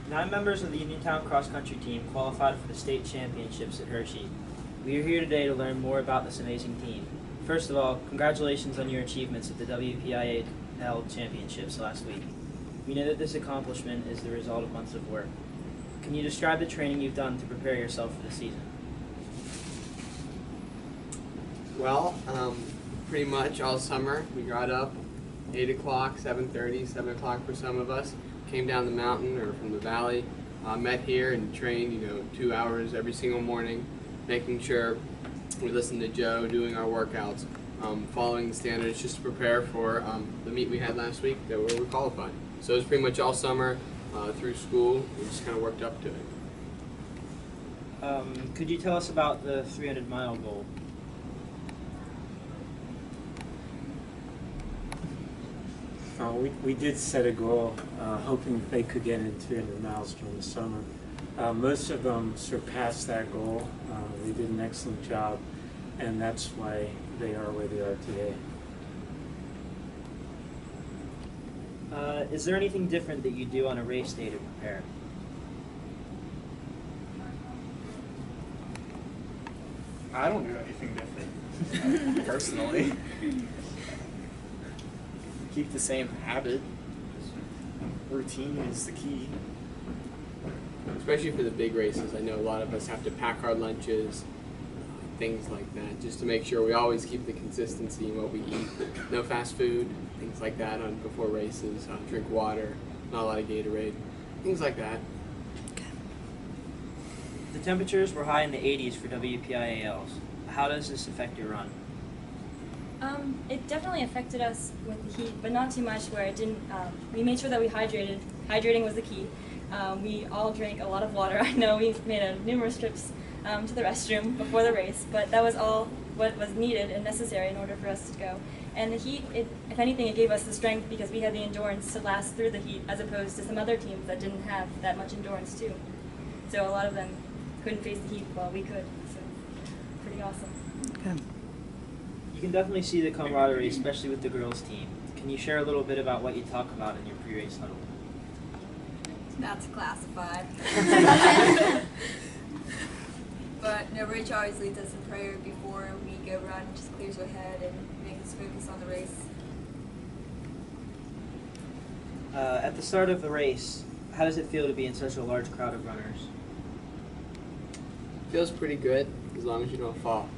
9 members of the Uniontown cross-country team qualified for the state championships at Hershey. We are here today to learn more about this amazing team. First of all, congratulations on your achievements at the WPIAA championships last week. We know that this accomplishment is the result of months of work. Can you describe the training you've done to prepare yourself for the season? Well, pretty much all summer we got up 8 o'clock, 7:30, 7 o'clock for some of us, came down the mountain or from the valley, met here and trained 2 hours every single morning, making sure we listened to Joe, doing our workouts, following the standards just to prepare for the meet we had last week that we were qualified. So it was pretty much all summer through school. We just kind of worked up to it. Could you tell us about the 300-mile goal? We did set a goal, hoping they could get in 300 miles during the summer. Most of them surpassed that goal. They did an excellent job, and that's why they are where they are today. Is there anything different that you do on a race day to prepare? I don't do anything different, personally. Keep the same habit. Routine is the key. Especially for the big races. I know a lot of us have to pack our lunches, things like that, just to make sure we always keep the consistency in what we eat. No fast food, things like that before races, drink water, not a lot of Gatorade, things like that. The temperatures were high in the 80s for WPIALs. How does this affect your run? It definitely affected us with the heat, but not too much where it didn't, we made sure that we hydrated. Hydrating was the key. We all drank a lot of water. I know we made numerous trips to the restroom before the race, but that was all what was needed and necessary in order for us to go. And the heat, if anything, it gave us the strength because we had the endurance to last through the heat as opposed to some other teams that didn't have that much endurance too. So a lot of them couldn't face the heat while we could, so pretty awesome. Okay. You can definitely see the camaraderie, especially with the girls' team. Can you share a little bit about what you talk about in your pre-race huddle? Not classified. But no, Rach always leads us in prayer before we go run, just clears our head and makes us focus on the race. At the start of the race, how does it feel to be in such a large crowd of runners? Feels pretty good as long as you don't fall.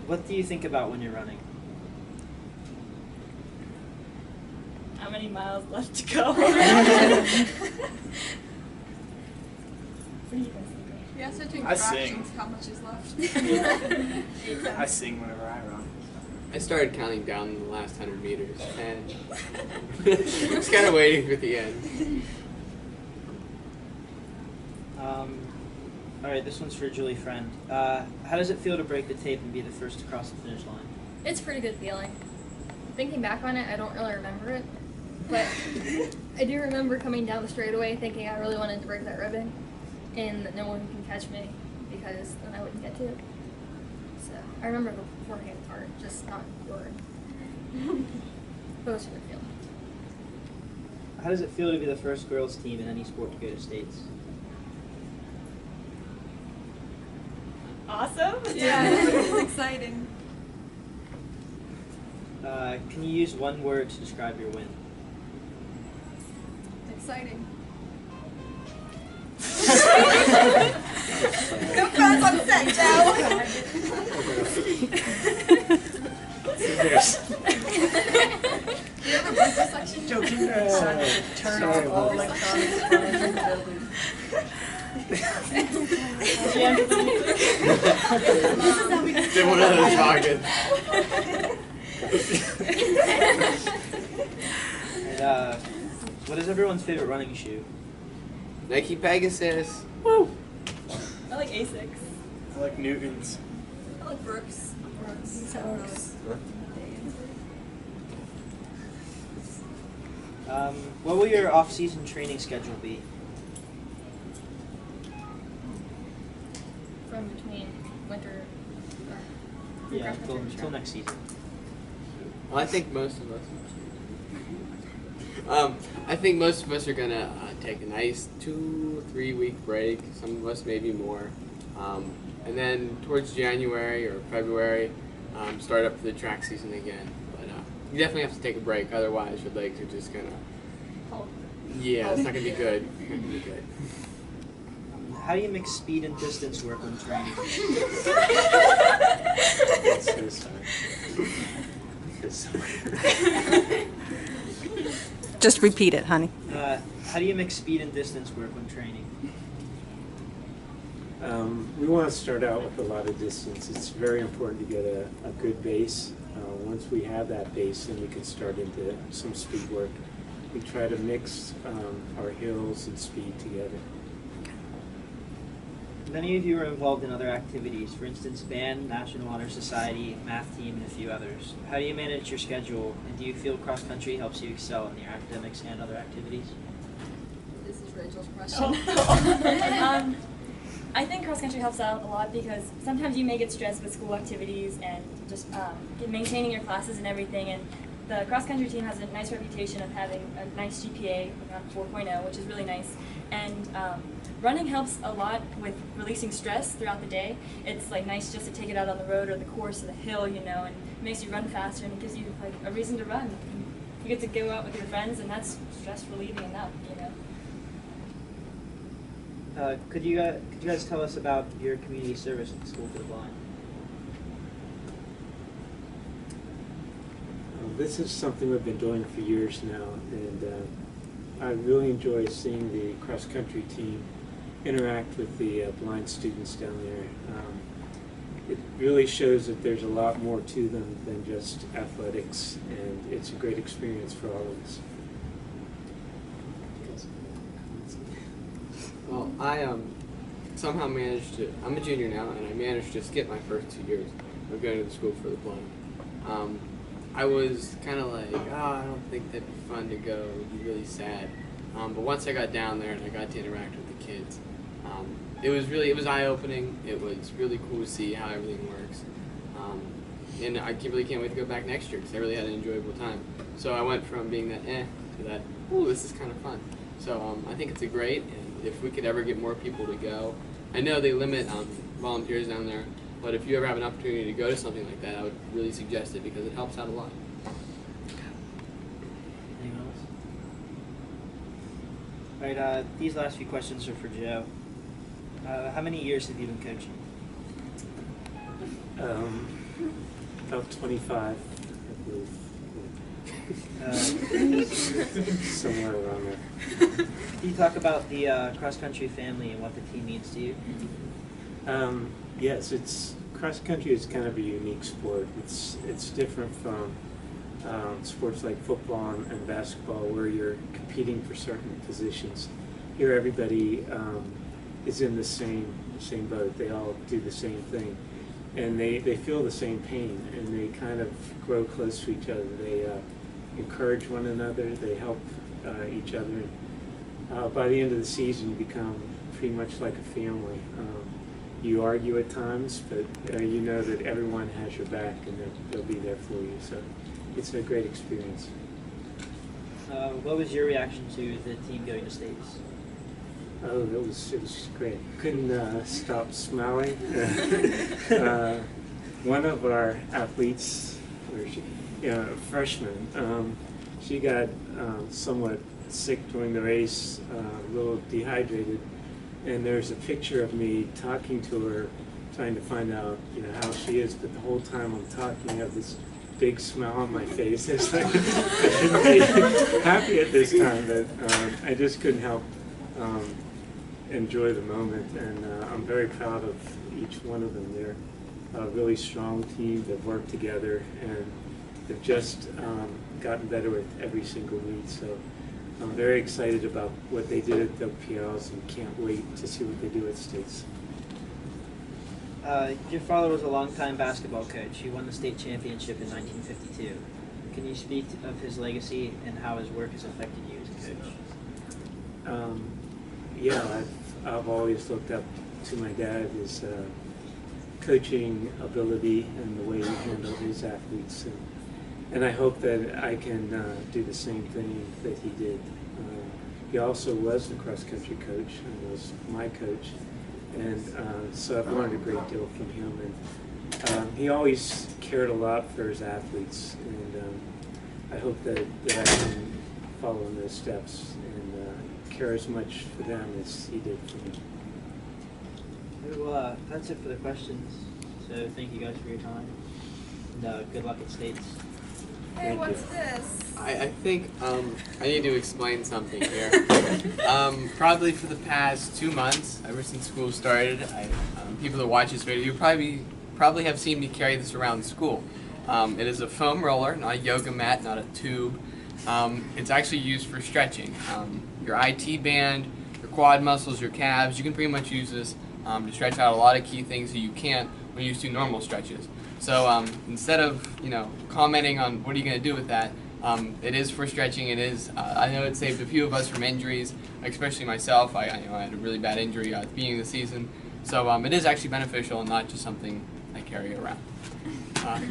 What do you think about when you're running? How many miles left to go? What do you guys think? We also do I fractions, how much is left. I sing whenever I run. I started counting down in the last 100 meters, and just kind of waiting for the end. All right, this one's for Julie Friend. How does it feel to break the tape and be the first to cross the finish line? It's a pretty good feeling. Thinking back on it, I don't really remember it, but I do remember coming down the straightaway thinking I really wanted to break that ribbon and that no one can catch me because then I wouldn't get to it. So I remember the beforehand part, just not forward. But it was a good feeling. How does it feel to be the first girls' team in any sport to go to states? Awesome. Yeah, it's exciting. Can you use one word to describe your win? Exciting. No friends on set, Joe. Do you have a breakfast section? Joking. Turn off all electronics. Did one of those targets. And, what is everyone's favorite running shoe? Nike Pegasus. Woo! I like Asics. I like Newton's. I like Brooks. What will your off-season training schedule be? From between winter Yeah, until next season. Well, I think most of us. I think most of us are gonna take a nice 2-3 week break. Some of us maybe more, and then towards January or February, start up for the track season again. But you definitely have to take a break, otherwise your legs are just gonna. Yeah, it's not gonna be good. It's not gonna be good. How do you mix speed and distance work when training? I'm so sorry. Just repeat it, honey. How do you mix speed and distance work when training? We want to start out with a lot of distance. It's very important to get a good base. Once we have that base, then we can start into some speed work. We try to mix our hills and speed together. Many of you are involved in other activities, for instance, band, National Honor Society, math team, and a few others. How do you manage your schedule, and do you feel cross country helps you excel in your academics and other activities? This is Rachel's question. I think cross country helps out a lot because sometimes you may get stressed with school activities and just maintaining your classes and everything. And the cross country team has a nice reputation of having a nice GPA, around 4.0, which is really nice. And running helps a lot with releasing stress throughout the day. It's like nice just to take it out on the road or the course or the hill, you know, and it makes you run faster and it gives you like a reason to run. You get to go out with your friends, and that's stress relieving enough, you know. Could you guys tell us about your community service at the School for the Blind? This is something we've been doing for years now, and I really enjoy seeing the cross-country team interact with the blind students down there. It really shows that there's a lot more to them than just athletics, and it's a great experience for all of us. Well, I somehow managed to. I'm a junior now, and I managed to skip my first 2 years of going to the School for the Blind. I was kind of like, I don't think that'd be fun to go. It'd be really sad. But once I got down there and I got to interact with the kids, it was eye-opening. It was really cool to see how everything works. And I really can't wait to go back next year because I really had an enjoyable time. So I went from being that to that, ooh, this is kind of fun. So I think it's a great, and if we could ever get more people to go, I know they limit volunteers down there, but if you ever have an opportunity to go to something like that, I would really suggest it because it helps out a lot. Anyone else? All right, these last few questions are for Joe. How many years have you been coaching? About 25, I believe. Somewhere around there. Can you talk about the cross-country family and what the team means to you? Yes, cross country is kind of a unique sport. It's different from sports like football and basketball, where you're competing for certain positions. Here, everybody is in the same boat. They all do the same thing, and they feel the same pain, and they kind of grow close to each other. They encourage one another. They help each other. By the end of the season, you become pretty much like a family. You argue at times, but you know that everyone has your back and they'll be there for you. So it's a great experience. What was your reaction to the team going to states? Oh, it was great. Couldn't stop smiling. One of our athletes, a freshman, she got somewhat sick during the race, a little dehydrated. And there's a picture of me talking to her, trying to find out, how she is. But the whole time I'm talking, I have this big smile on my face. It's like I shouldn't be happy at this time, but I just couldn't help enjoy the moment. And I'm very proud of each one of them. They're a really strong team. They've worked together, and they've just gotten better with every single week. So I'm very excited about what they did at the PIAAs and can't wait to see what they do at States. Your father was a longtime basketball coach. He won the state championship in 1952. Can you speak of his legacy and how his work has affected you as a coach? Yeah, I've always looked up to my dad, his coaching ability and the way he handled his athletes. And and I hope that I can do the same thing that he did. He also was the cross-country coach and was my coach, and so I've learned a great deal from him. And he always cared a lot for his athletes, and I hope that I can follow in those steps and care as much for them as he did for me. Well, that's it for the questions. So thank you guys for your time. And good luck at States. Hey, Thank what's you. this? I think I need to explain something here. Probably for the past 2 months, ever since school started, people that watch this video, you probably have seen me carry this around school. It is a foam roller, not a yoga mat, not a tube. It's actually used for stretching. Your IT band, your quad muscles, your calves, you can pretty much use this to stretch out a lot of key things that you can't when you do normal stretches. So instead of commenting on what are you going to do with that, it is for stretching. It is. I know it saved a few of us from injuries, especially myself. I had a really bad injury at the beginning of the season. So it is actually beneficial and not just something I carry around.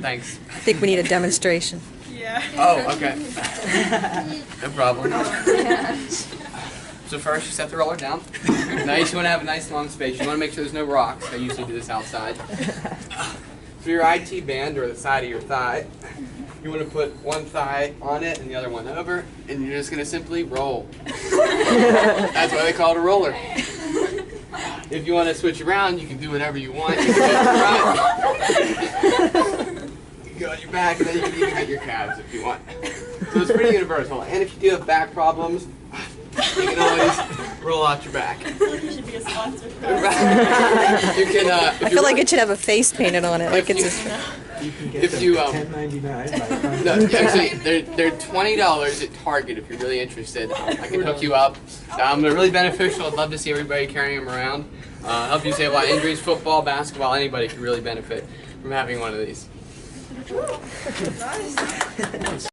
Thanks. I think we need a demonstration. Yeah. Oh, okay. No problem. So first, you set the roller down. Nice. You want to have a nice long space. You want to make sure there's no rocks. I usually do this outside. For your IT band or the side of your thigh, you want to put one thigh on it and the other one over, and you're just going to simply roll. That's why they call it a roller. If you want to switch around, you can do whatever you want. You can go front. You can go on your back, and then you can even get your calves if you want. So it's pretty universal. And if you do have back problems, you can always roll out your back. I feel like you should be a sponsor for You that. can. I feel like it should have a face painted on it. Like it's You can get If them you, for $10.99 by No, actually, they're $20 at Target if you're really interested. I can hook you up. They're really beneficial. I'd love to see everybody carrying them around. Help you save a lot of injuries. Football, basketball, anybody can really benefit from having one of these. Nice.